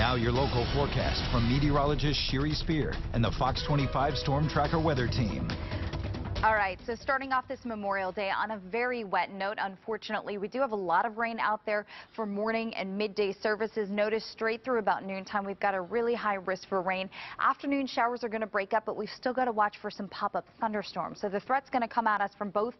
Now your local forecast from meteorologist Shiri Spear and the Fox 25 Storm Tracker weather team. All right, so starting off this Memorial Day on a very wet note, unfortunately, we do have a lot of rain out there for morning and midday services. Notice straight through about noontime, we've got a really high risk for rain. Afternoon showers are going to break up, but we've still got to watch for some pop-up thunderstorms. So the threat's going to come at us from both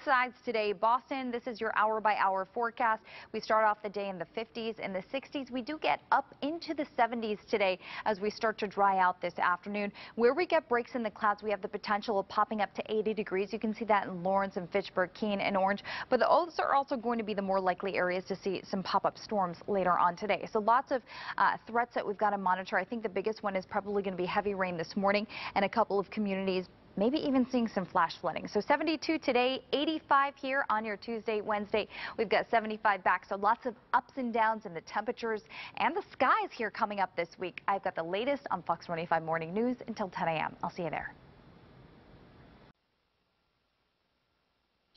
sides today. Boston, this is your hour-by-hour forecast. We start off the day in the 50s and the 60s. We do get up into the 70s today as we start to dry out this afternoon. Where we get breaks in the clouds, we have the potential of popping up to 80 degrees. You can see that in Lawrence and Fitchburg, Keene and Orange. But those are also going to be the more likely areas to see some pop-up storms later on today. So lots of threats that we've got to monitor. I think the biggest one is probably going to be heavy rain this morning and a couple of communities maybe even seeing some flash flooding. So 72 today, 85 here on your Tuesday, Wednesday. We've got 75 back. So lots of ups and downs in the temperatures and the skies here coming up this week. I've got the latest on Fox 25 Morning News until 10 a.m. I'll see you there.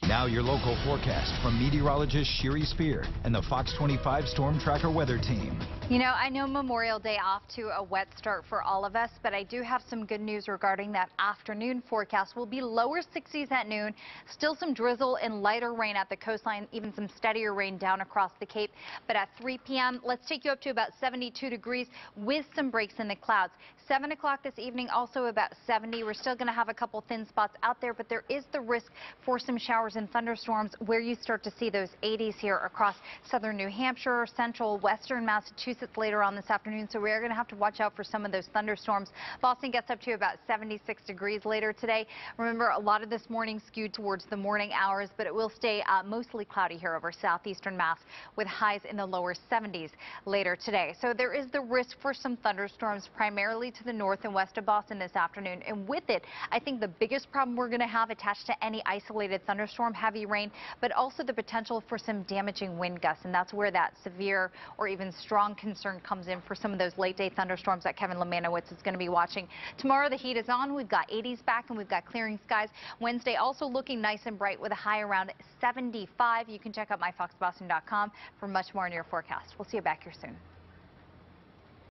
Now your local forecast from meteorologist Shiri Spear and the Fox 25 Storm Tracker weather team. You know, I know Memorial Day off to a wet start for all of us, but I do have some good news regarding that afternoon forecast. We'll be lower 60s at noon, still some drizzle and lighter rain at the coastline, even some steadier rain down across the Cape. But at 3 p.m., let's take you up to about 72 degrees with some breaks in the clouds. 7 o'clock this evening, also about 70. We're still going to have a couple thin spots out there, but there is the risk for some showers and thunderstorms where you start to see those 80s here across southern New Hampshire, central western Massachusetts later on this afternoon. So we're going to have to watch out for some of those thunderstorms. Boston gets up to about 76 degrees later today. Remember, a lot of this morning skewed towards the morning hours, but it will stay mostly cloudy here over southeastern Mass with highs in the lower 70s later today. So there is the risk for some thunderstorms primarily to the north and west of Boston this afternoon. And with it, I think the biggest problem we're going to have attached to any isolated thunderstorm, heavy rain, but also the potential for some damaging wind gusts. And that's where that severe or even strong concern comes in for some of those late day thunderstorms that Kevin Lemanowitz is going to be watching. Tomorrow the heat is on. We've got 80s back and we've got clearing skies. Wednesday also looking nice and bright with a high around 75. You can check out myfoxboston.com for much more in your forecast. We'll see you back here soon.